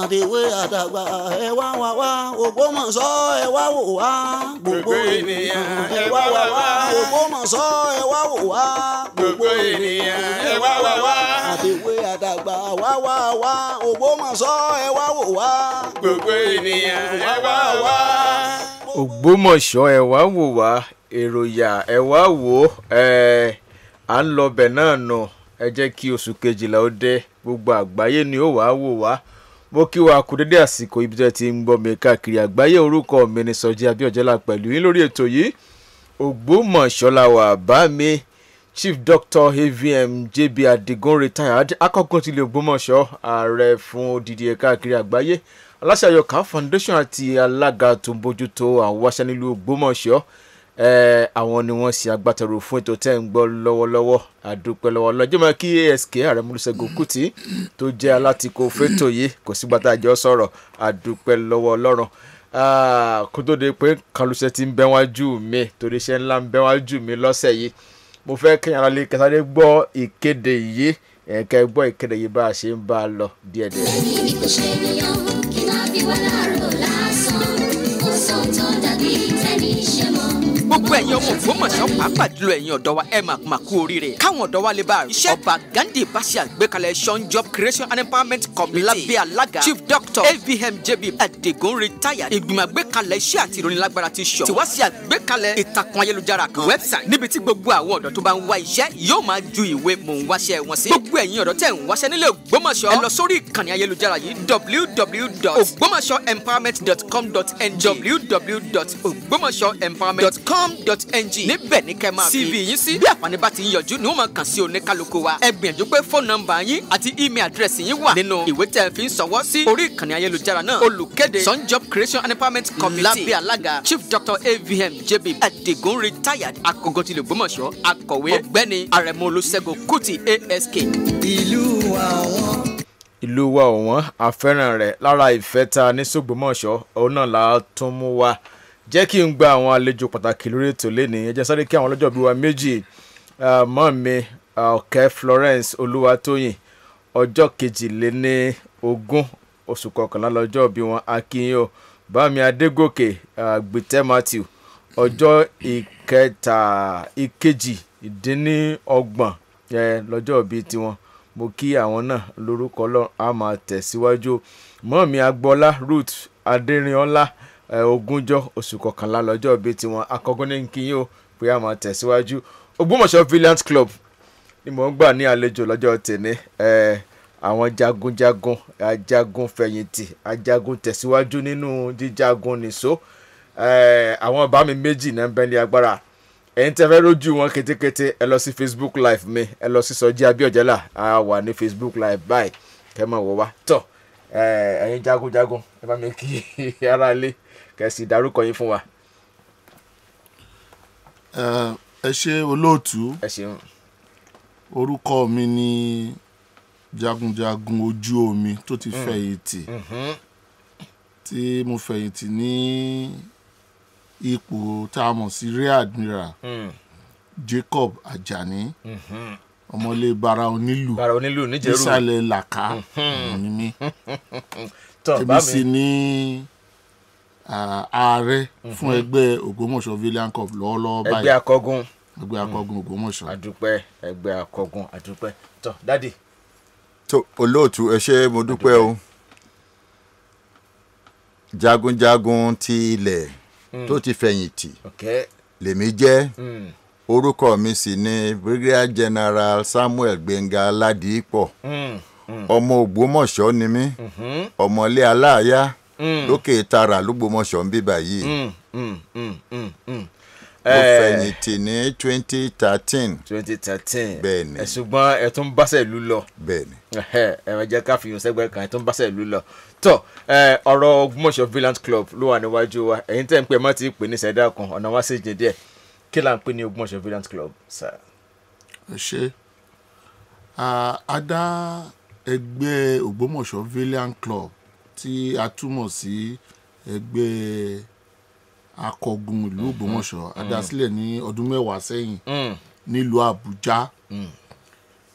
àdèwé àdàgbà ẹ wá wá wá Ògbómọ̀ṣọ́ ẹ wá wò wá gbogbo ènìyàn ẹ wá wá wá Ògbómọ̀ṣọ́ ẹ wá wò wá gbogbo ènìyàn ẹ wá wá wá àdèwé àdàgbà wá wá wá Ògbómọ̀ṣọ́ ẹ wá wò wá gbogbo ènìyàn ẹ wá wá. Ògbómọ̀ṣọ́ ẹ wá wò wá èròyà ẹ wá wò à ń lọ bẹ̀ náà nù ẹ jẹ́ kí oṣù kejìlá ó dé gbogbo àgbáyé ni ó wá wò wá mo kí wa kú dédé àsìkò ibi tẹ́ ti ń gbọ́ mi káàkiri àgbáyé orúkọ mi ní Sọjí Abíọ́jẹ́lá pẹ̀lú yín lórí ètò yìí Ògbómọ̀ṣọ́ la wà bá mi Chief Dr. AVM JB Adigun retired akọ́gun tilẹ̀ Ògbómọ̀ṣọ́ ààrẹ fún odidi káàkiri àgbáyé aláṣẹ Àyọkà Foundation àti alága tó ń bójútó àwọn wáṣẹ́ nílùú Ògbómọ̀ṣọ́ àwọn ni wọ́n ṣe agbátẹrù fún ètò tẹ́ ń gbọ́ lọ́wọ́lọ́wọ́ àdúpẹ́ lọ́wọ́ lọ́jọ́ máa kí ASK ààrẹ Olúṣẹ́gun Kútì tó jẹ́ alátìkó fẹ́tò yìí kò sígbà tá a jọ sọ̀rọ̀ àdúpẹ́ lọ́wọ́ Ọlọ́run kó tó de pé kàlùṣẹ́ ti ń bẹ wájú mi torí iṣẹ́ ńlá ń bẹ wájú mi lọ́sẹ̀ yìí mo fẹ́ kẹ́yìn ara lè kẹsàdé gbọ́ ìkéde yìí ẹ̀kẹ́ gbọ́ ìkéde yìí bá a ṣe ń bá a lọ díẹ̀díẹ̀. ẹni kò ṣe ènìyàn kí náà fi wá láàárọ̀ lásán ó sọ tó dàbí tẹ́ni ṣe mọ́. gbogbo ẹ̀yin ọmọ Ògbómọ̀ṣọ́ pàápàá jùlọ ẹ̀yin ọ̀dọ́ wa ẹ máa kú oríire káwọn ọ̀dọ́ wa lè bá iṣẹ́ ọba Gandhi bá ṣe àgbékalẹ̀ Sean Job Creation and Empowerment Committee lábẹ́ alága Chief Dr. AVM JB Adigun retired ìgbìmọ̀ àgbékalẹ̀ iṣẹ́ àti ìrónilágbára ti sọ tí wá sí àgbékalẹ̀ ìtàkùn ayélujára kan website níbi tí gbogbo àwọn ọ̀dọ́ tó bá ń wá iṣẹ́ yóò máa ju ìwé mò ń wáṣẹ́ wọn sí gbogbo ẹ̀yin ọ̀dọ́ tẹ̀ ń wáṣẹ́ nílẹ̀ Ògbómọ̀ṣọ́ ẹ lọ sórí ìkànnì ayélujára yìí www.ogbomosoempowerment.com.ng www.ogbomosoempowerment.com.ng níbẹ̀ ní kẹ́ máa fi CV yín sí bí àǹfààní bá ti ń yọjú ni wọ́n máa kàn sí oníkálukú wa ẹ gbìyànjú pé fóònù nọ́mbà yín àti email address yín wà nínú ìwé tẹ́ ẹ fi ń ṣọwọ́ sí orí ìkànnì ayélujára náà olùkéde Sean Job Creation and Empowerment Committee lábẹ́ alága Chief Dr. AVM JB Adigun retired akọ́gun tilẹ̀ Ògbómọ̀ṣọ́ akọ̀wé ọ̀gbẹ́ni Àrẹ̀mú Olúṣẹ́gun Kútì ASK. ìlú wa ọ̀wọ́n àfẹ́ràn rẹ̀ lára ìfẹ́ ta ní s'Ògbómọ̀ṣọ́ òun náà la tún mú wa jẹ́ kí n gba àwọn àlejò pàtàkì lórí ètò lẹ́nìí ẹ jẹ́ sáré kí àwọn ọlọ́jọ́ bí wa méjì mọ́ mi Ọ̀kẹ́ Florence Olúwatóyìn ọjọ́ 22 oṣù kọkànlá lọ́jọ́ bí wọn akínyó bámi Adégòkè Gbìtẹ́ Matthew ọjọ́ ìkejì-dín-ní-ọgbọ̀n lọ́jọ́ bí tiwọn mo kí àwọn náà lórúkọ Ọlọ́run a máa tẹ̀síwájú mọ́ mi Agbọ́lá Ruth Adérìnọlá ogúnjọ́ oṣù kọkànlá lọ́jọ́ bíi tiwọn akọgun ní kíyìn ó pé a máa tẹ̀síwájú Ògbómọ̀ṣọ́ Valiant Club ni mò ń gbà ní àlejò lọ́jọ́ tèmi àwọn jagunjagun ajagun fẹ̀yìntì ajagun tẹ̀síwájú nínú jíjagun nìṣó àwọn bá mi méjì náà ń bẹ ní agbára ẹ̀yin tẹ́ fẹ́ rójú wọn kétékété ẹ lọ sí Facebook live mi ẹ lọ sí Sọjí Abíọ́jẹ́lá a wà ní Facebook live báyìí kẹ́ mọ̀ wọ́ wá tọ̀ ẹ̀yin jagunjagun ẹ bá mi kí ara lé kẹsì dárúkọ yín fún wa. ẹ ṣé olóòtú ẹ ṣeun. orúkọ mi ni jagunjagun ojú omi tó ti fẹ̀yìntì tí mo fẹ̀yìntì ní ipò tá a mọ̀ sí Rear Admiral Jacob Ajani ọmọlé bara onílù níjẹ̀rú nísàlẹ̀ làkà ní mi èmi sì ní ààrẹ fún ẹgbẹ́ Ògbómọ̀ṣọ́ Valiant Club lọ́wọ́lọ́wọ́ báyìí ẹgbẹ́ akọgun Ògbómọ̀ṣọ́ àdúpẹ́ ẹgbẹ́ akọgun àdúpẹ́ tó dádì. tó olóòtú ẹ ṣé mo dúpẹ́ o jagunjagun ti ilẹ̀ tó ti fẹ̀yìntì lèmi jẹ́ orúkọ mi sì ni Brigadier General Samuel Gbénga Ládìípọ̀ ọmọ Ògbómọ̀ṣọ́ ni mí ọmọlé aláàyá lókè tara l'Ógbómọ̀ṣọ́ ń bíbà yìí mo fẹ̀yìntì ní 2013 bẹ́ẹ̀ni ṣùgbọ́n ẹ tún báṣẹ̀ ìlú lọ bẹ́ẹ̀ni ẹ má jẹ́ ká fi yùn sẹ́gbẹ́ kan ẹ tún báṣẹ̀ ìlú lọ tọ́ ọ̀rọ̀ Ògbómọ̀ṣọ́ Valiant Club ló wà níwájú wa ẹ̀yin tẹ́ ń pè má ti pè ní sẹ́dá kan ọ̀nà wá sí jìn díẹ̀ kí là ń pè ní Ògbómọ̀ṣọ́ Valiant Club sir. ẹ ṣé a dá ẹgbẹ́ Ògbómọ̀ṣọ́ Valiant Club tí a túmọ̀ sí ẹgbẹ́ akọgun ìlú Ògbómọ̀ṣọ́ a dá sílẹ̀ ní ọdún 10 sẹ́yìn nílùú Àbújá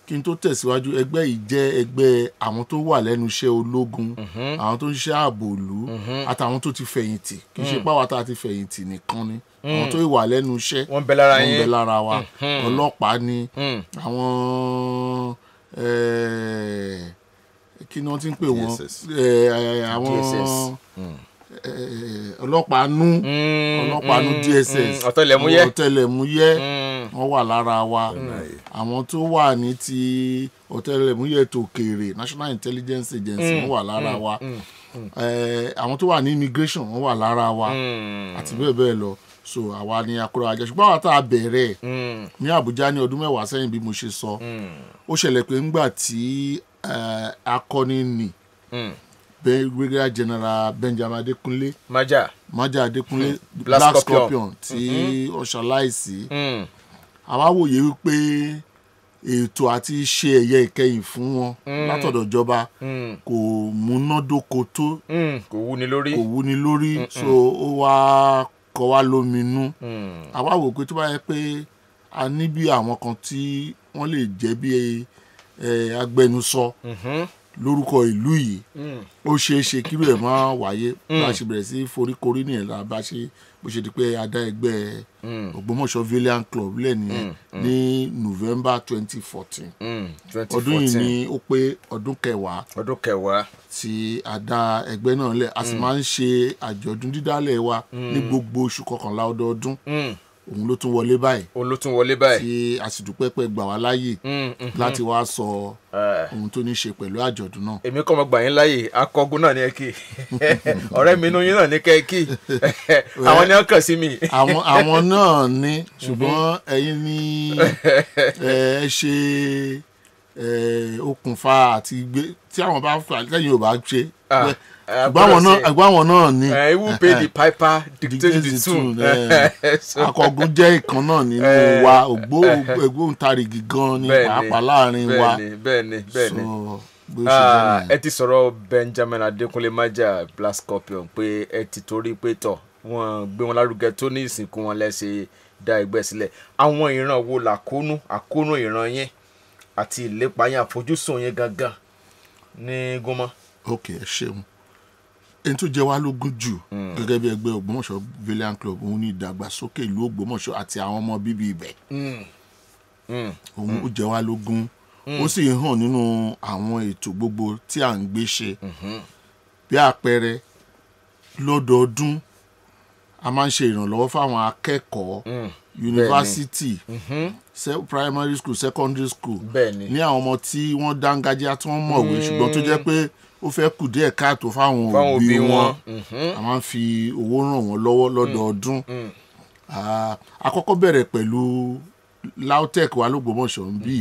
kí n tó tẹ̀síwájú ẹgbẹ́ yìí jẹ́ ẹgbẹ́ àwọn tó wà lẹ́nu iṣẹ́ ológun àwọn tó ń ṣiṣẹ́ ààbò ìlú àtàwọn tó ti fẹ̀yìntì kì í ṣe pàwọ́ tá a ti fẹ̀yìntì nìkan ni àwọn tó wà lẹ́nu iṣẹ́ wọ́n bẹ lára yín wọ́n bẹ lára wa ọlọ́pàá ni àwọn kí ni wọ́n ti ń pè wọ́n àwọn ọlọ́pàá nú DSS ọ̀tẹlẹ̀múyẹ́ wọ́n wà lára wa àwọn tó wà ní ti ọ̀tẹlẹ̀múyẹ́ tòkèrè National Intelligence Agency wọ́n wà lára wa àwọn tó wà ní immigration wọ́n wà lára wa àti bẹ́ẹ̀ bẹ́ẹ̀ lọ so àwa ni akọ́rọ̀ ajá ṣùgbọ́n àwa tá a bẹ̀rẹ̀ ní Àbújá ní ọdún 10 sẹ́yìn bí mo ṣe sọ ó ṣẹlẹ̀ pé ńgbà tí akọni ni Brigadier General Benjamin Adekunle Maja Adekunle Black Scorpion tí ó ṣaláìsí àwa wòye wípé ètò àti ṣe ẹ̀yẹ ìkẹyìn fún wọn látọ̀dọ̀ ìjọba kò múnádóko tó kò wúni lórí so ó wá kọ wá lóminú àwa wò pé tó bá yẹ pé a ní bí àwọn kan tí wọ́n lè jẹ́ bí agbẹnusọ lórúkọ ìlú yìí ó ṣeé ṣe kírú ẹ̀ máa wáyé bá a ṣe bẹ̀rẹ̀ sí foríkorí nìyẹn la bá ṣe bó ṣe di pé a dá ẹgbẹ́ Ògbómọ̀ṣọ́ Valiant Club lẹ́nìyẹn ní November 2014 ọdún yìí ni ó pé ọdún kẹwàá tí a dá ẹgbẹ́ náà lẹ̀ a sì máa ń ṣe àjọ̀dún dídálẹ̀ wa ní gbogbo oṣù kọkànlá ọdọọdún òun ló tún wọlé báyìí tí a sì dúpẹ́ pé gbà wá láàyè láti wá sọ ohun tó ní ṣe pẹ̀lú àjọ̀dún náà. èmi kọ́ mọ gbà yín láàyè akọgun náà ní ẹ kí ọ̀rẹ́ mi inú yín náà ní kẹ́ kí àwọn ni wọ́n kàn sí mi. àwọn náà ní ṣùgbọ́n ẹ̀yin ni ẹ ṣe okùnfà àti gbé tí àwọn bá fà lẹ́yìn ò bá ṣe àgbáwọn náà ni who pay the piper dictate the tune. akọgun jẹ́ ìkan náà nínú wa ògbóǹtarìgì gan ni pàápàá láàrin wa. bẹ́ẹ̀ni ẹ ti sọ̀rọ̀ Benjamin Adekunle Maja Black Scorpion pé ẹ ti torí pé tọ̀ wọ́n gbé wọn lárugẹ tó ní ìsìnkú wọn lẹ́sẹ̀ dá ẹgbẹ́ sílẹ̀ àwọn ìran wo àkóónú ìran yẹn àti ìlépa yẹn àfojúsùn yẹn gangan ní Gúnmọ́. ok ẹ ṣeun ẹni tó jẹ wá lógún jù gẹ́gẹ́ bí ẹgbẹ́ Ògbómọ̀ṣọ́ Valiant Club òun ní ìdàgbàsókè ìlú Ògbómọ̀ṣọ́ àti àwọn ọmọ bíbí ibẹ̀ òun ó jẹ wá lógún ó sì hàn nínú àwọn ètò gbogbo tí à ń gbé ṣe bí àpẹẹrẹ lọ́dọọdún a máa ń ṣe ìrànlọ́wọ́ fáwọn akẹ́kọ̀ọ́ yunifásitì primary school secondary school ní àwọn ọmọ tí wọ́n dángájá tí wọ́n mọ̀wé ṣùgbọ́n tó jẹ́ pé ó fẹ́ kù díẹ̀ káàtó fáwọn òbí wọn a máa ń fi owó ràn wọ́n lọ́wọ́ lọ́dọọdún àkọ́kọ́ bẹ̀rẹ̀ pẹ̀lú LAUTECH wa l'Ógbómọ̀ṣọ́ ń bí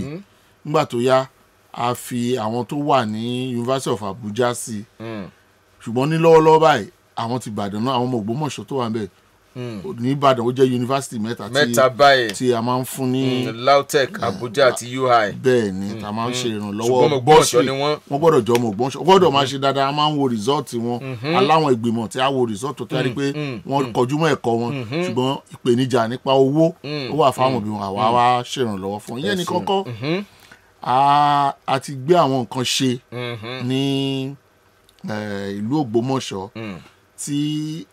nígbà tó yá a fi àwọn tó wà ní University of Abuja sí ṣùgbọ́n ní lọ́wọ́lọ́wọ́ báyìí àwọn ti Ìbàdàn náà àwọn ọmọ Ògbómọ̀ṣọ́ tó wà ń bẹ̀ ní Ìbàdàn ó jẹ́ yunifásitì mẹ́ta báyìí tí a máa ń fún ní LAUTECH Abuja àti UI. bẹ́ẹ̀ ni a máa ń ṣe ìrànlọ́wọ́ ṣùgbọ́n Ògbómọ̀ṣọ́ ni wọ́n gbọ́dọ̀ jọ ọmọ Ògbómọ̀ṣọ́ gbọ́dọ̀ máa ṣe dáadáa a máa ń wo result wọn aláwọn ìgbìmọ̀ tí a wo result tó tẹ́lẹ̀ pé wọ́n kọjú mọ́ ẹ̀kọ́ wọn ṣùgbọ́n ìpèníjà nípa owó ó wà fáwọn òbí wọn àwa wá ṣèrànlọ́wọ́ fún ìyẹn ní kọ́kọ́ a ti gbé àwọn nǹkan ṣe ní ìlú Ògbómọ̀ṣọ́ tí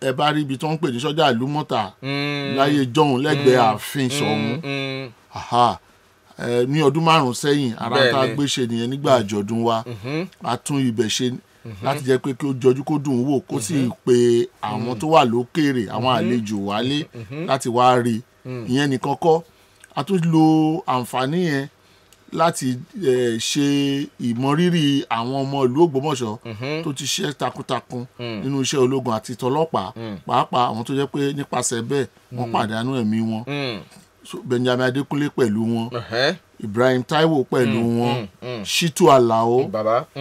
ẹ bá rí ibi tó ń pè ní sọ́jà ìlúmọ̀tà láyé jọ̀hún lẹ́gbẹ̀ẹ́ ààfin Ṣọ̀ún ní ọdún 5 sẹ́yìn ara tá a gbé ṣe nìyẹn nígbà àjọ̀dún wa a tún ibẹ̀ ṣe láti jẹ́ pé kí ó jọjú kó dùn wò kó sì pe àwọn tó wà lókèèrè àwọn àlejò wálé láti wá rí ìyẹn nìkan kọ́ a tún lo àǹfààní yẹn láti ṣe ìmọrírì àwọn ọmọ ìlú Ògbómọ̀ṣọ́ tó ti ṣe takuntakun nínú iṣẹ́ ológun àti tọlọ́pàá pàápàá àwọn tó jẹ́ pé nípasẹ̀ bẹ́ẹ̀ wọ́n pàdánù ẹ̀mí wọn Benjamin Adekunle pẹ̀lú wọn Ibrahim Taiwo pẹ̀lú wọn Shitu Alao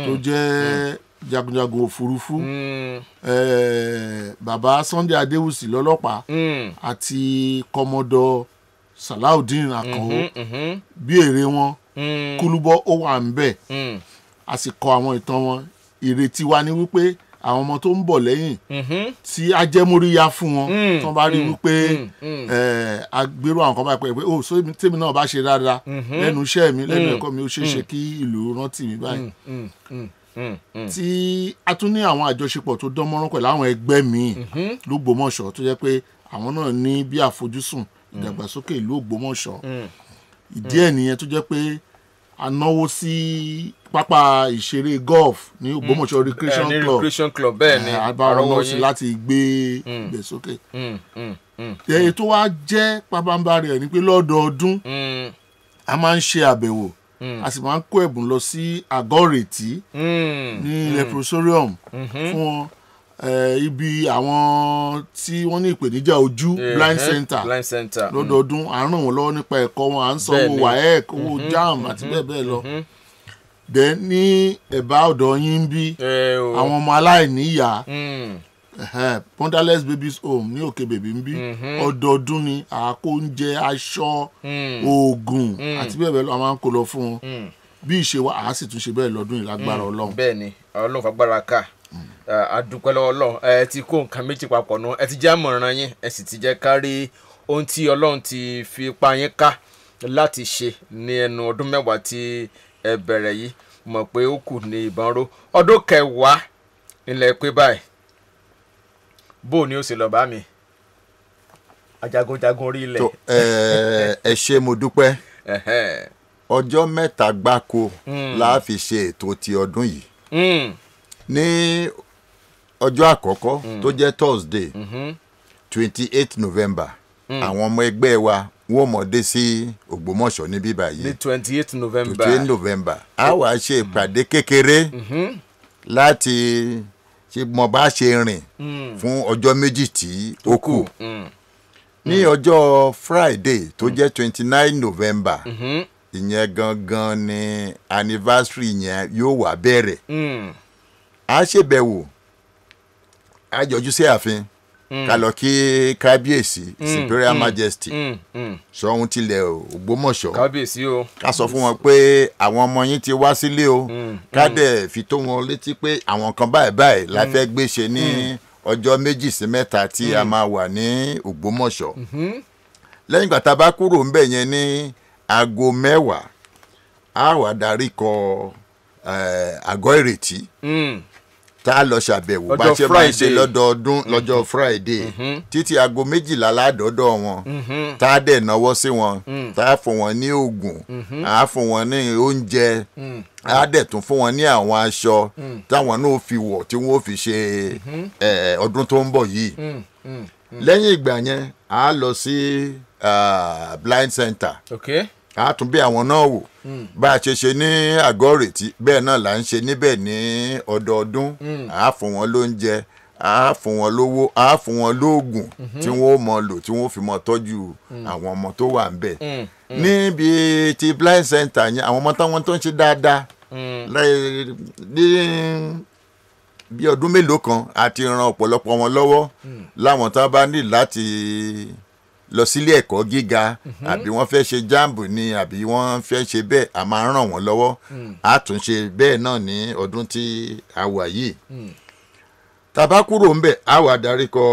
tó jẹ́ jagunjagun òfurufú bàbá Sunday Adéwùsì lọ́lọ́pàá àti kọmọdọ Salaudeen Akànó bí èrè wọn Kúlúbọ ó wà ń bẹ̀ a sì kọ àwọn ìtàn wọn ìrètí wa ni wípé àwọn ọmọ tó ń bọ̀ lẹ́yìn tí a jẹ́ móríyá fún wọn tí wọ́n bá rí wípé agbérò àwọn kan bá pẹ́ pé ó so tèmi náà bá ṣe dáadáa lẹ́nu iṣẹ́ mi lẹ́nu ẹ̀kọ́ mi ó ṣeé ṣe kí ìlú rántí mi báyìí tí a tún ní àwọn àjọṣepọ̀ tó dán mọ́rán pẹ̀lú àwọn ẹgbẹ́ míì l'Ógbómọ̀ṣọ́ tó jẹ́ pé àwọn náà ní bí àfojúsùn ìdàgbàsókè ìlú Ògbómọ̀ṣọ́ ìdí ẹ̀ nìyẹn tó jẹ́ pé a náwó sí pápá ìṣeré golf ní Ògbómọ̀ṣọ́ recreation club bẹ́ẹ̀ ni àbáwọ̀ sí láti gbé sókè. èyí tó wá jẹ́ pabambarì ẹ̀ ni pé lọ́dọọdún a máa ń ṣe àbẹ̀wò a sì máa ń kó ẹ̀bùn lọ sí àgọ́ ìrètí ní leprosarium fún ibi àwọn tí wọ́n ní ìpèníjà ojú blind center lọ́dọọdún à ń ràn wọ́n lọ́wọ́ nípa ẹ̀kọ́ wọn à ń sanwó WAEC owó JAMB àti bẹ́ẹ̀ bẹ́ẹ̀ lọ. then ní ẹ̀bá ọ̀dọ̀ yín ń bí àwọn ọmọ aláìníyá Ponderless Babies Home ní Òkè Bèbí ń bí ọdọọdún ni àkó oúnjẹ aṣọ oògùn àti bẹ́ẹ̀ bẹ́ẹ̀ lọ a máa ń kó lọ fún wọn bí ìṣe wa àá sì tún ṣe bẹ́ẹ̀ lọ́dún yìí lágbára Ọlọ́run. bẹ́ẹ̀ ni Ọlọ́run fagbára ká adúpẹ́ lọ́wọ́ Ọlọ́run ẹ ti kó nǹkan méjì papọ̀ nù ẹ ti jẹ́ àmọ̀ràn yín ẹ sì ti jẹ́ kárí ohun tí Ọlọ́run ti fi pa yín ká láti ṣe ní ẹnu ọdún mẹ́wàá tí ẹ bẹ̀rẹ̀ yìí mọ̀ pé ó kù ní ìbọn ró ọdún kẹwàá nílẹ̀ pé báyìí bó ni ó ṣe lọ bá mi ajagunjagun orí ilẹ̀. ẹ ṣé mo dúpẹ́ ọjọ́ mẹ́ta gbáko la fi ṣe ètò ti ọdún yìí ní ọjọ́ àkọ́kọ́ tó jẹ́ Thursday 28 November àwọn ọmọ ẹgbẹ́ wa wọ́n mọ̀ dé sí Ògbómọ̀ṣọ́ ní bíbá yìí ní 28 November a wá ṣe ìpàdé kékeré láti ṣe mọ̀ bá ṣe rìn fún ọjọ́ méjì tí ó kù ní ọjọ́ Friday tó jẹ́ 29 November ìyẹn gangan ni anniversary yẹn yóò wá bẹ̀rẹ̀ a ṣèbẹ̀wò a yọjú sí ààfin ká lọ kí kábíyèsí Imperial Majesty Ṣọ̀ún tilẹ̀ Ògbómọ̀ṣọ́ kábíyèsí o ká sọ fún wọn pé àwọn ọmọ yín ti wá sílé o ká dẹ̀ fi tó wọn létí pé àwọn kan báyìí la fẹ́ gbé ṣe ní ọjọ́ méjì sí mẹ́ta tí a máa wà ní Ògbómọ̀ṣọ́ lẹ́yìn ìgbà tá a bá kúrò ńbẹ̀ yẹn ní aago 10 a wá darí kọ àgọ́ ìrètí tá a lọ ṣàbẹ̀wò bá ṣe máa ń ṣe lọ́dọọdún lọ́jọ́ Friday títí aago 12 ládọ́dọ̀ wọn tá a dẹ̀ náwó sí wọn tá a fún wọn ní oògùn a fún wọn ní oúnjẹ a dẹ̀ tún fún wọn ní àwọn aṣọ táwọn náà fi wọ̀ tí wọ́n fi ṣe ọdún tó ń bọ̀ yìí lẹ́yìn ìgbà yẹn a lọ sí blind center. Okay. a tún bí àwọn náà wò bá a ṣe ní àgọ́ ìrètí bẹ́ẹ̀ náà là ń ṣe níbẹ̀ ní ọdọọdún a fún wọn lóúnjẹ a fún wọn lówó a fún wọn lóògùn tí wọ́n mọ lò tí wọ́n fi mọ tọ́jú àwọn ọmọ tó wà ń bẹ̀ níbi ti blind center yẹn àwọn ọmọ táwọn tó ń ṣe dáadáa ní bí ọdún mélòó kan àti ran ọ̀pọ̀lọpọ̀ wọn lọ́wọ́ láwọn tá a bá ní láti lọ sílé ẹ̀kọ́ gíga àbí wọ́n fẹ́ ṣe JAMB ni àbí wọ́n fẹ́ ṣe bẹ́ẹ̀ a máa ràn wọ́n lọ́wọ́ a tún ṣe bẹ́ẹ̀ náà ní ọdún tí a wà yìí tá bá kúrò ń bẹ̀ a wà darí kọ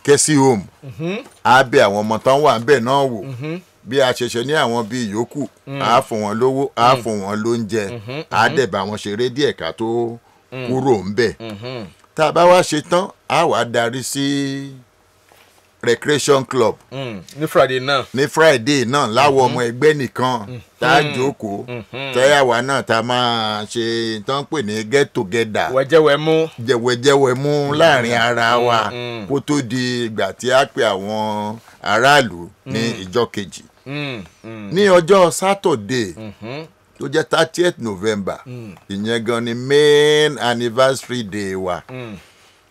Kẹ́sì home a bẹ̀ àwọn ọmọ tán wà ń bẹ̀ náà wò bí a ṣe ṣe ní àwọn bíi yòókù a fún wọn lówó a fún wọn lóúnjẹ a dẹ̀ bá wọn ṣeré díẹ̀ ká tó kúrò ń bẹ̀ tá a bá wá ṣe tán a wà darí sí recreation club ní Friday náà láwọ ọmọ ẹgbẹ́ nìkan tá a jókòó tẹ́yàwá náà tá a máa ṣe tán pè ní get together wẹ̀jẹ̀wẹ̀mú láàrin ara wa kó tó di ìgbà tí a pè àwọn aráàlú ní ìjọ kejì ní ọjọ́ Saturday tó jẹ́ 30th November ìyẹn gan ni main anniversary day wa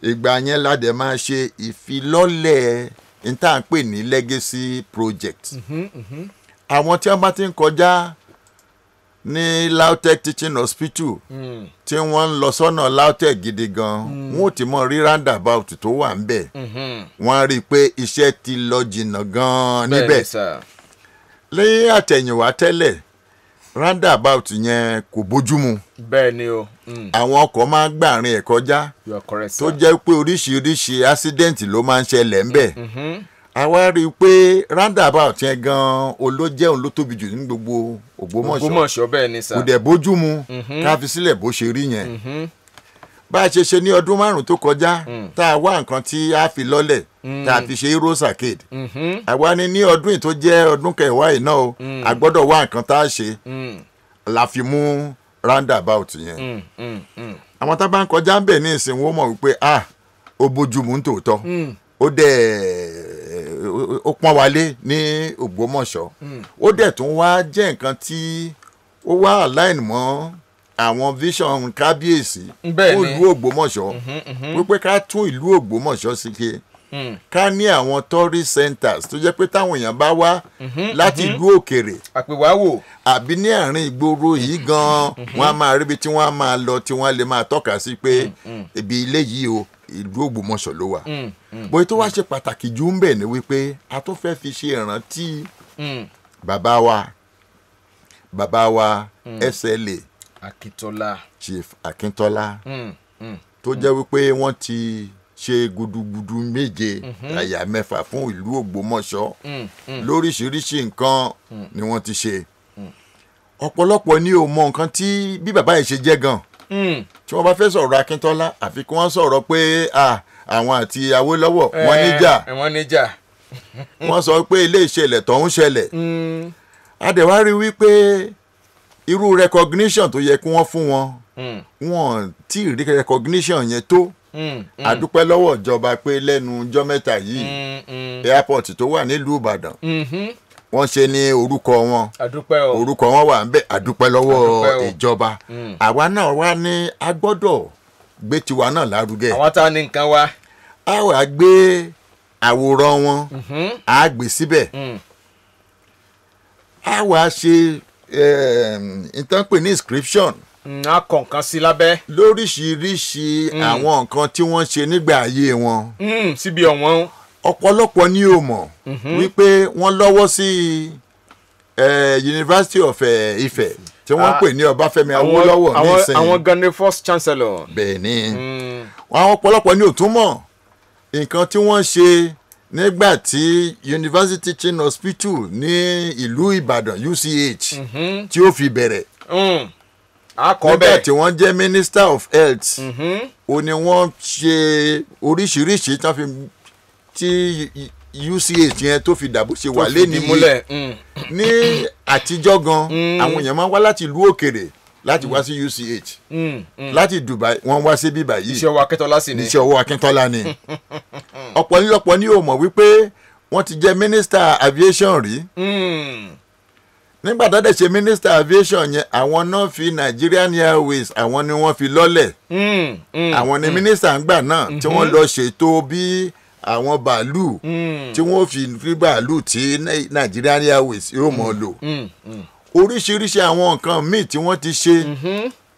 ìgbà yẹn ládẹ máa ṣe ìfilọ́lẹ̀ níta ń pè ní legacy project àwọn tí wọ́n bá ti ń kọjá ní LAUTECH teaching hospital tí wọ́n ń lọ sọ́nà LAUTECH gidi gan wọ́n ò ti mọ rí roundabout tó wà ń bẹ̀ wọ́n rí i pé iṣẹ́ ti lọ jìnnà gan níbẹ̀ lẹ́yìn àtẹ̀yìnwá tẹ́lẹ̀ roundabout yẹn kò bójúmu. bẹ́ẹ̀ ni o. àwọn ọkọ̀ máa ń gbàrin ẹ̀ kọjá tó jẹ́ pé oríṣiríṣi accident ló máa ń ṣẹlẹ̀ ń bẹ̀. àwa rí i pé roundabout yẹn gan-an olójẹun ló tóbi jù ní gbogbo Ògbómọ̀ṣọ́ bẹ́ẹ̀ ni sà. kò dẹ̀ bójúmu ká fi sílẹ̀ bó ṣe rí yẹn. bá a ṣe ní ọdún 5 tó kọjá tá a wá nǹkan tí a fi lọ́lẹ̀ tá a fi ṣe Heroes Arcade. àwa ní ọdún yìí tó jẹ́ ọdún kẹwàá yìí náà o a gbọ́dọ̀ wá nǹkan tá a ṣe la fi mú roundabout yẹn. àwọn tá a bá ń kọjá ń bẹ̀ ní ìsìn wọn mọ̀ wípé ó bójúmu ń tòótọ́ ó dẹ̀ ó pọ́n wálé ní Ògbómọ̀ṣọ́ ó dẹ̀ tún wá jẹ́ nǹkan tí ó wá align mọ́ àwọn vision kábíyèsí fún ìlú Ògbómọ̀ṣọ́ wípé ká tún ìlú Ògbómọ̀ṣọ́ sí ké ká ní àwọn tourist centers tó jẹ́ pé táwọn èèyàn bá wá láti ìlú òkèrè àpèwáwò àbí ní àárín ìgboro yìí gan-an wọ́n á máa ríbi tí wọ́n á máa lọ tí wọ́n lè máa tọ́ka sí pé ibi ilé yìí o ìlú Ògbómọ̀ṣọ́ ló wà. bóyá tó wá ṣe pàtàkì jù ń bẹ̀ ni wípé a tó fẹ́ fi ṣe ìrántí bàbá wa SLA Chief Akíntọ́lá tó jẹ́ wípé wọ́n ti ṣe gudugudu méje àyà mẹ́fà fún ìlú Ògbómọ̀ṣọ́ lóríṣiríṣi nǹkan ni wọ́n ti ṣe. ọ̀pọ̀lọpọ̀ ni ò mọ nǹkan tí bí bàbá yìí ṣe jẹ́ gan. tí wọ́n bá fẹ́ sọ̀rọ̀ Akíntọ́lá àfi kí wọ́n sọ̀rọ̀ pé àwọn àti Awólọ́wọ̀ wọ́n níjà wọ́n sọ pé ilé ìṣẹ̀lẹ̀ tó ń ṣẹlẹ̀. adẹ̀wá rí wípé irú recognition tó yẹ kí wọ́n fún wọn wọn tí ì rí recognition yẹn tó. àdúpẹ́ lọ́wọ́ ìjọba pé lẹ́nu ọjọ́ mẹ́ta yìí airport tó wà nílùú Ìbàdàn wọ́n ṣe ní orúkọ wọn orúkọ wọn wà ń bẹ̀ àdúpẹ́ lọ́wọ́ ìjọba. àwa náà wá ní a gbọ́dọ̀ gbé tiwa náà lárugẹ. àwọn tá a ní nǹkan wa. a wá gbé àwòrán wọn a gbé síbẹ̀ a wá ṣe ìtàn pè ní inscription. a kọ nǹkan sí lábẹ́. lóríṣiríṣi àwọn nǹkan tí wọ́n ṣe nígbà ayé wọn. síbi ọ̀wọ́n. ọ̀pọ̀lọpọ̀ ni ó mọ̀ wípé wọ́n lọ́wọ́ sí University of Ife tí wọ́n pè ní Ọbáfẹ́mi Awólọ́wọ̀ nísìnyí. àwọn gan ni first chancellor. bẹ́ẹ̀ ni àwọn ọ̀pọ̀lọpọ̀ ni ò tún mọ̀ nǹkan tí wọ́n ṣe nígbà tí University Teaching Hospital ní ìlú Ìbàdàn UCH tí ó fi bẹ̀rẹ̀. nígbà tí wọ́n jẹ́ Minister of Health ó ní wọ́n ṣe oríṣiríṣi tí UCH yẹn tó fi dàbò ṣe wà lẹ́ni yìí ní àtijọ́ gan àwọn èèyàn máa ń wá láti ìlú òkèrè láti wá sí UCH láti Dubai wọ́n wá sí bíbá yìí iṣẹ́ ọwọ́ Akíntọ́lá sì ni iṣẹ́ ọwọ́ Akíntọ́lá ni ọ̀pọ̀lọpọ̀ ni ó mọ̀ wípé wọ́n ti jẹ́ Minister Aviation rí nígbà tó dẹ̀ ṣe Minister Aviation yẹn àwọn náà fi Nigerian Airways àwọn ni wọ́n fi lọ́lẹ̀ àwọn ni Minister àgbà náà tí wọ́n lọ ṣètò bí àwọn bàálù tí wọ́n fi rí bàálù tí Nigerian Airways yóò mọ̀ lò oríṣiríṣi àwọn nǹkan míì tí wọ́n ti ṣe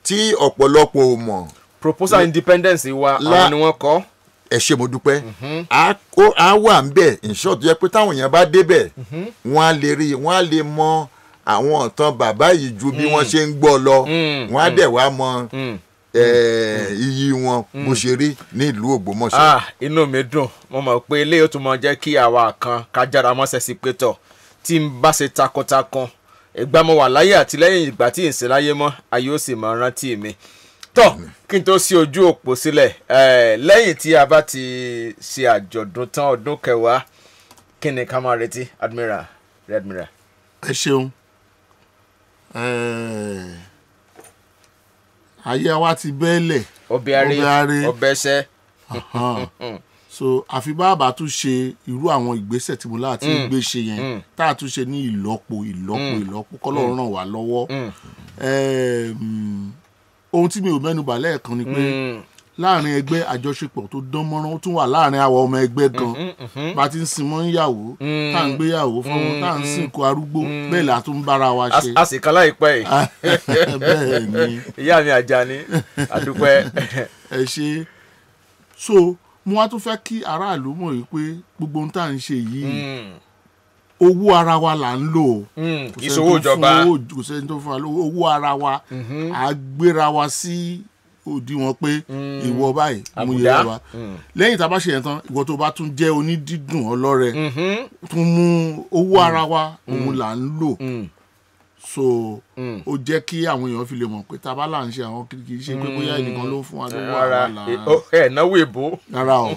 tí ọ̀pọ̀lọpọ̀ ò mọ̀. proposal independence wa àwọn ni wọ́n kọ́. ẹ ṣé mo dúpẹ́ a wà ń bẹ̀ in short yẹ pé táwọn èèyàn bá débẹ̀ wọ́n á lè rí wọ́n á lè mọ àwọn ọ̀tàn bàbá yìí ju bí wọ́n ṣe ń gbọ́ lọ wọ́n á dẹ̀ wá mọ iyì wọn bó ṣe rí ní ìlú Ògbómọ̀ṣọ́. inú mi dùn mo mọ̀ pé eléyìí ó tún mọ jẹ́ kí àwa kan kájára mọ́sẹ̀ sí pé tọ̀ tí n bá ṣe takuntakun ìgbà mo wà láyé àti lẹ́yìn ìgbà tí n sì láyé mọ́ ayé ó sì máa rántí mi. tọ́ kí n tó sí ojú òpó sílẹ̀ lẹ́yìn tí a bá ti ṣe àjọ̀dún tán ọdún kẹwàá kí ni ká máa retí Admiral. ẹ ṣeun ayé wa ti bẹ́ẹ̀lẹ̀ ọbẹ̀ aré ọbẹ̀ ẹsẹ̀. so àfi bàbá tún ṣe irú àwọn ìgbésẹ̀ tí mo láti gbé ṣe yẹn tá a tún ṣe ní ìlọ́po kọ́lọ́run ràn wá lọ́wọ́. ohun tí mi ò mẹ́nubà lẹ́ẹ̀kan ni pé láàrin ẹgbẹ́ àjọṣepọ̀ tó dán mọ́rán ó tún wà láàrin àwọn ọmọ ẹgbẹ́ gan bá ti ń sin mọ́ ìyàwó tá à ń gbéyàwó fún wọn tá à ń sìnkú arúgbó bẹ́ẹ̀ là tún bára wa ṣe. a sì kan láìpẹ́ yìí. bẹ́ẹ̀ ni ìyá mi Àjàní àdúpẹ́. ẹ ṣe so mo wá tún fẹ́ kí aráàlú mọ̀ yìí pé gbogbo ohun tá à ń ṣe yìí owó ara wa là ń lò. ìṣòwò ìjọba kò sẹ́ni tó fún wa owó ara wa à gbéra wa sí òdiwọ̀n pé ìwọ báyìí mú iye wa lẹ́yìn tá a bá ṣe yẹn tán ìwọ tó bá tún jẹ́ onídídùn ọlọ́rẹ tún mú owó ara wa òun là ń lò so ó jẹ́ kí àwọn èèyàn fi lè mọ̀ pé tá a bá là ń ṣe àwọn kì í ṣe pé bóyá ẹnìkan ló fún wa lówó ara là ẹ̀ náwó èbó rárá o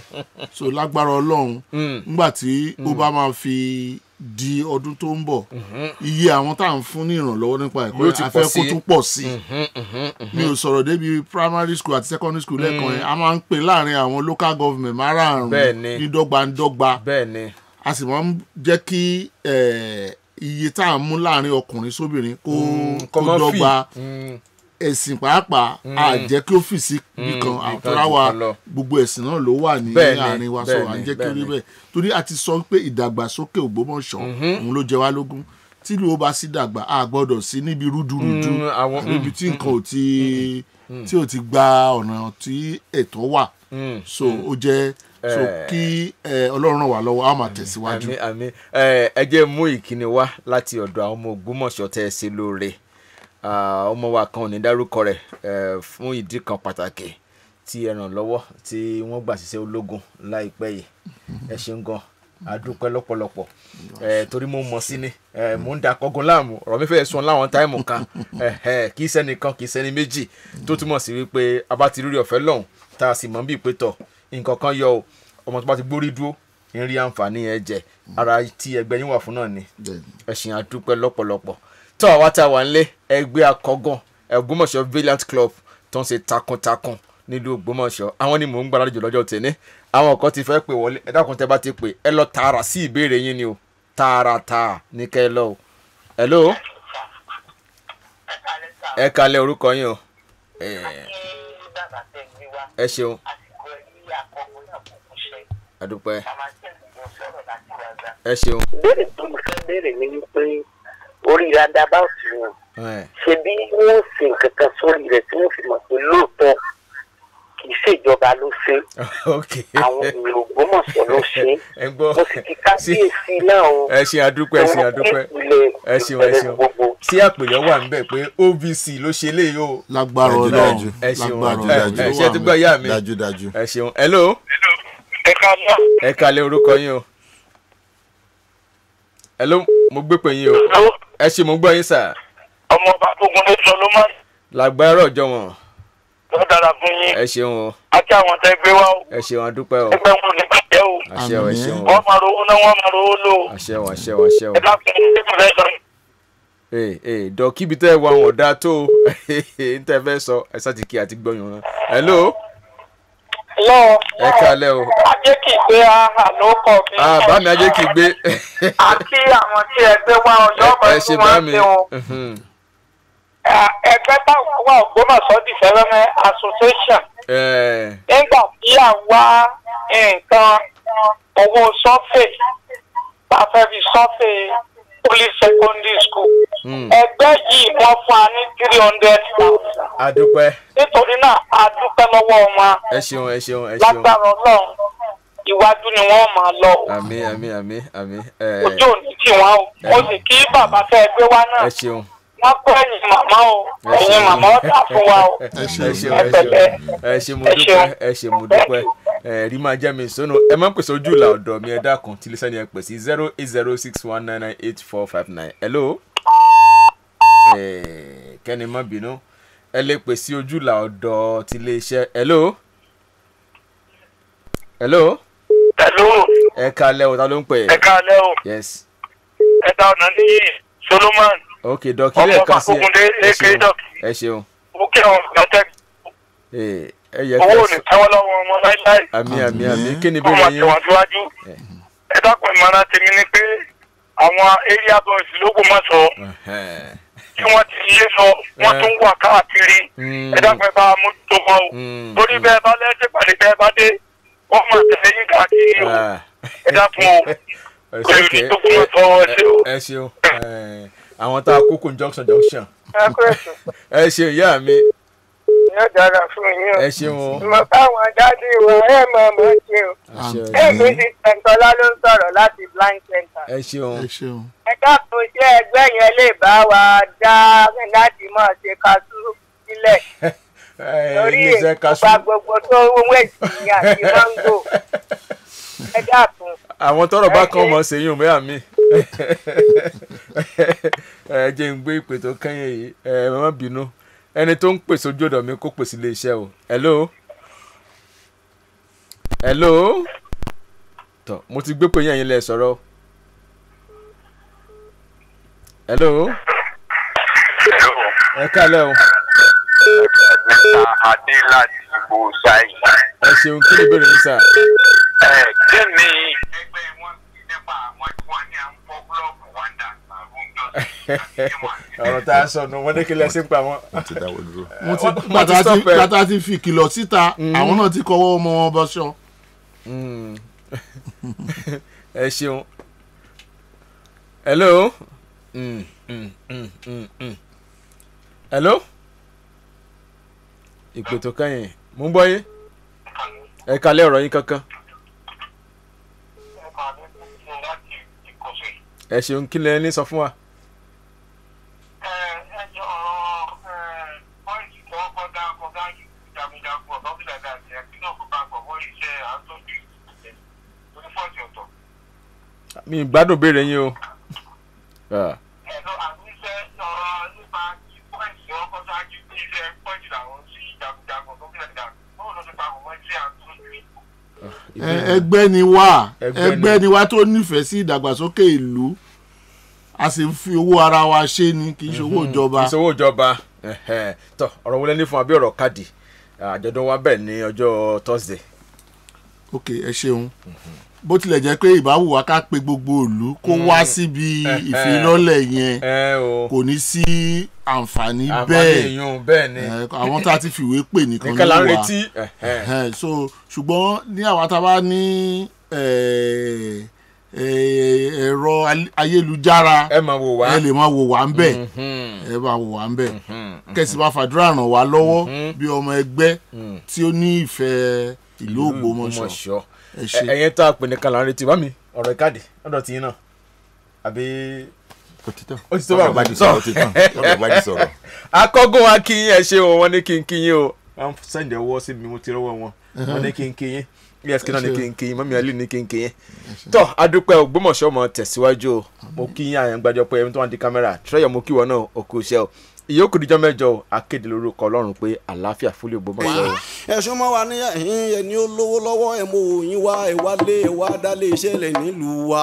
so lágbára ọlọ́run nígbà tí ó bá máa fi di ọdún tó ń bọ̀ iye àwọn tá à ń fún ní ìrànlọ́wọ́ nípa ẹ̀kọ́ afẹ́ kó tún pọ̀ sí mi ò sọ̀rọ̀ débi primary school àti secondary school lẹ́ẹ̀kan yẹn a máa ń pè láàrin àwọn local government márààrún ní dọ́gbandọ́gba a sì máa ń jẹ́ kí iye tá à ń mú láàrin ọkùnrin sóbìnrin kó dọ́gba ẹ̀sìn pàápàá a jẹ́ kí ó fì sí nìkan àtúráwà gbogbo ẹ̀sìn náà ló wà ní àárín wa sọ à ń jẹ́ kí ó rí bẹ́ẹ̀ torí a ti sọ pé ìdàgbàsókè Ògbómọ̀ṣọ́ òun ló jẹ wá lógún tí ìlú ó bá sí dàgbà a gbọ́dọ̀ sí níbi rúdurùdu níbi tí nǹkan ò ti gba ọ̀nà tí ètò wà so ó jẹ́ so kí Ọlọ́run ràn wá lọ́wọ́ a máa tẹ̀síwájú. àmín ẹ jẹ́ mú ìkíni wá láti ọ̀dọ̀ àwọn ọmọ Ògbómọ̀ṣọ́ tẹ́ ẹ sí lóore ọmọ wa kan ò ní dárúkọ rẹ̀ fún ìdí kan pàtàkì tí ẹ ràn lọ́wọ́ tí wọ́n gbà ṣiṣẹ́ ológun láìpẹ́ yìí ẹ ṣeun gan adúpẹ́ lọ́pọ̀lọpọ̀ torí mo mọ̀ sí ni mo ń da kọ́gun láàmú ọ̀rọ̀ mi fẹ́ sùn láwọn táìmù kan kì í ṣẹ́ni kan kì í ṣẹ́ni méjì tó túmọ̀ sí wípé a bá ti rí ọ̀fẹ́ lọ́hùn tá a sì mọ̀ bí ìpè tọ̀ nǹkan kan yọ o ọmọ tó bá ti gbórí dúró ń rí àǹfààní yẹn jẹ ara tí ẹgbẹ́ yín wà fún náà ni ẹ ṣé adúpẹ́ lọ́pọ̀lọpọ̀ tó àwa tá a wà nílé ẹgbẹ́ akọ́gàn Ògbómọ̀ṣọ́ Valiant Club tó ń ṣe takuntakun nílùú Ògbómọ̀ṣọ́ àwọn ni mò ń gbáradì lọ́jọ́ tẹ̀lé àwọn kan ti fẹ́ pè wọlé ẹ dákun tẹ́ bá ti pè ẹ lọ tààrà sí ìbéèrè yín ni o tààràtà ní kẹ́ ẹ lọ o hello ẹ kalẹ̀ orúkọ yín o ẹ ṣeun adúpẹ́ ẹ ṣeun. béèrè tó mo fẹ́ béèrè ni wípé orí roundabout wọn ṣe bí wọ́n ṣe nǹkan kan sórí rẹ̀ tí wọ́n fi mọ̀ pé lóòótọ́ kì í ṣèjọba ló ṣe àwọn èèyàn Ògbómọ̀ṣọ́ ló ṣe mo sì ti kábíyèsí náà o. ẹ ṣe adúpẹ́ ẹ ṣe adúpẹ́ ẹ ṣeun ẹ ṣeun tí àpèlé wà ń bẹ̀ pé OVC ló ṣe léyìí o. lágbára Ọlọ́run ẹ ṣeun ẹ ṣe tó gbọ́ ìyá mi ẹ ṣeun hello ẹ kalẹ̀ orúkọ yín o hello mo gbé pè yín o ẹ ṣe mo gbọ́ yín sà. ọmọ ọba ogun ló sọ ló máa ń. lágbára ọjọ́ wọn. ló dára fún yín. ẹ ṣeun o. àti àwọn tẹ gbé wá o. ẹ ṣeun adúpẹ́ o. ẹgbẹ́ wọn ní bàjẹ́ o. àṣẹ o ẹ ṣeun o. wọ́n máa rówó náà wọ́n máa rówó lò. àṣẹ o àṣẹ o àṣẹ o. ẹ dákun ní kí fẹ́ sọ. dọ̀kíbi tẹ́ ẹ wà wọ̀n dá tó n tẹ́ fẹ́ sọ ẹ sá ti kí àti gbọ́yàn rán. hello. hello. ẹ kalẹ̀ o. ajé kì í gbé àlọ́ kọ̀ mí. bá mi ajé kì í gbé. àti àwọn tí ẹgbẹ́ wa ọjọ́ ọmọ tí wọ́n ń ṣe o. ẹgbẹ́ táwọn wà Ògbómọ̀ṣọ́ Development Association. nígbà tí à ń wá nǹkan owó sọ́fẹ̀ tá a fẹ́ fi sọ́fẹ̀ police secondary school. ẹgbẹ́ yìí wọ́n fún wa ní 300,000. adúpẹ́. nítorí náà adúpẹ́ lọ́wọ́ wọn. ẹ ṣeun ẹ ṣeun ẹ ṣeun. lágbára Ọlọ́run iwájú ni wọ́n máa lọ. àmín àmín àmín àmín. ojú ò ní tì wọ́n o. mo sì kí bàbá tẹ́ ẹ gbé wá náà. ẹ ṣeun. wọ́n pẹ́ ẹ̀yìn màmá o. ẹ̀yìn màmá ó dà fún wa o. ẹ ṣeun ẹ ṣe mo dúpẹ́ ẹ ṣe mo dúpẹ́ rí máa jẹ́ mi sónú ẹ má pèsè ojú ìlà ọ̀dọ̀ mi ẹ dákun tí lẹ́sẹ̀ ni ẹ pè sí 08061998459 hello kẹ́ni má bínú ẹ lè pè sí ojú ìlà ọ̀dọ̀ tí iléeṣẹ́ hello hello ẹ kalẹ́ o ta ló ń pè ẹ kalẹ́ o yes ẹ ta ọ̀nà ní Solomon ok dọ́kì lẹ́ẹ̀kan sí ẹ ṣeun mo kí àwọn ọ̀gá owó ní tẹ́wọ́ lọ́wọ́ ọmọ láíláí. àmín kí ni bí wọ́n yín. ọmọ àtẹ̀wájú. ẹ dákun ìmọ̀ràn tèmi ni pé àwọn area boys l'Ógbómọ̀ṣọ́ tí wọ́n ti yé sọ wọ́n tún wà káàkiri ẹ dákun ẹ bá mójútó wọn o torí bẹ́ẹ̀ bá lẹ́sẹ̀ pàdé bẹ́ẹ̀ bá dé wọ́n máa tẹ̀lé yín káàkiri o ẹ dákun o kò lè rí tó fún ọ̀tọ̀ ẹsẹ̀ o. ẹ ṣeun àwọn tá a kókó junction. ẹ ṣeun ìyá mi. ní yóò dára fún yín o. ẹ ṣeun o. mo káwọn dájú ìwọ ẹ mọ̀ mọ́ ṣe o. èmi ti tẹ̀ntọ́lá ló ń sọ̀rọ̀ láti blind center. ẹ ṣeun. ẹ dákun ṣé ẹgbẹ́ yẹn lè bá wa dá láti máa ṣe kaṣú sílẹ̀. lórí ìgbà gbogbo tó owó èsì àti mango. ẹ dákun. àwọn tọrọ bá kàn mọ sẹ́yìn òmìnira mi ẹ jẹ́ ń gbé ìpè tó kẹ́yìn yìí ẹ má bínú ẹni tó ń pèsè ojú ọ̀dọ̀ mi kó pèsè ilé iṣẹ́ o. hello tọ mo ti gbé pé yẹn lẹ sọ̀rọ̀. hello ẹ kálẹ́ o. adé láti ìbò ṣáì. ẹ ṣeun kí ló bẹ̀rẹ̀ ní sà. kí ni ẹgbẹ́ wọn ti nípa àwọn tí wọ́n ní à ń fọ́ búlọ́ọ̀kù wáńdà àrùn jọ ọ̀rọ̀ tá a sọ nù wọ́n ní kí lẹ́sìn pa wọ́n. bàtà ti fi kìlọ̀ síta àwọn náà ti kọ́wọ́ ọmọ wọn bọ́ṣọ. ẹ ṣeun. hello. hello. ìpè tó kẹ́yìn mú bọ́ yín ẹ kalẹ́ ọ̀rọ̀ yín kankan. ẹ ṣeun kí lẹ ní sọ fún wa. mi gbádùn béèrè yín o. ẹgbẹ́ ni wá tó nífẹ̀ẹ́ sí ìdàgbàsókè ìlú a sì ń fi owó ara wa ṣe ni kì í ṣe owó ìjọba. kì í ṣe owó ìjọba tọ ọ̀rọ̀ wọlé ní fún wa bí ọ̀rọ̀ káàdì àjọ̀dún wa bẹ̀rẹ̀ ní ọjọ́ Thursday. ok ẹ ṣeun bó tilẹ̀ jẹ́ pé ìbáwò wa ká pe gbogbo ìlú kó wá síbi ìfilọ́lẹ̀ yẹn kò ní sí àǹfààní bẹ́ẹ̀ ni àwọn tá a ti fìwé pè nìkan ló wà so ṣùgbọ́n ní àwọn tá a bá ní ẹ̀rọ ayélujára ẹ lè máa wò wá ń bẹ̀ ẹ máa wò wá ń bẹ̀ kẹsì máa fàdúrà ràn wá lọ́wọ́ bí ọmọ ẹgbẹ́ tí ó ní ìfẹ́ ìlú Ògbómọ̀ṣọ́. ẹ̀yin tá a pè ní kàlàrí tí bá mi ọ̀rọ̀ ìkádì ọ̀dọ̀ tí yín náà àbí ó ti tó bá ọ̀rọ̀ sọ̀rọ̀. akọ́gùn wa kí yín ẹ ṣe o wọ́n ní kí n kí yín o wọ́n sẹ́ǹdẹ̀ ọwọ́ sí mi mo ti rọ́wọ́ wọn wọ́n ní kí n kí yín yes kí náà ní kí n kí yín mọ́mí alẹ́ ní kí n kí yín. tọ́ adúpẹ́ Ògbómọ̀ṣọ́ mọ̀ tẹ̀síwájú o mo kí yín àyàngbájọ pé ẹni tó wà ní kámẹ́rà tírẹ́yọ̀ mo kí wọn náà òkú iṣẹ́ o ìyókù díjọ́ mẹ́jọ akéde lórúkọ Ọlọ́run pé àlàáfíà fúlẹ̀ Ògbómọ̀ṣọ́. ẹ̀sùn mọ́ wa ní ẹ̀yìn ẹni ó lówó lọ́wọ́ ẹ̀ mọ òyìn wa ẹ̀ wá lé ẹ̀ wá dálé iṣẹ́ lẹ̀ nílùú wa.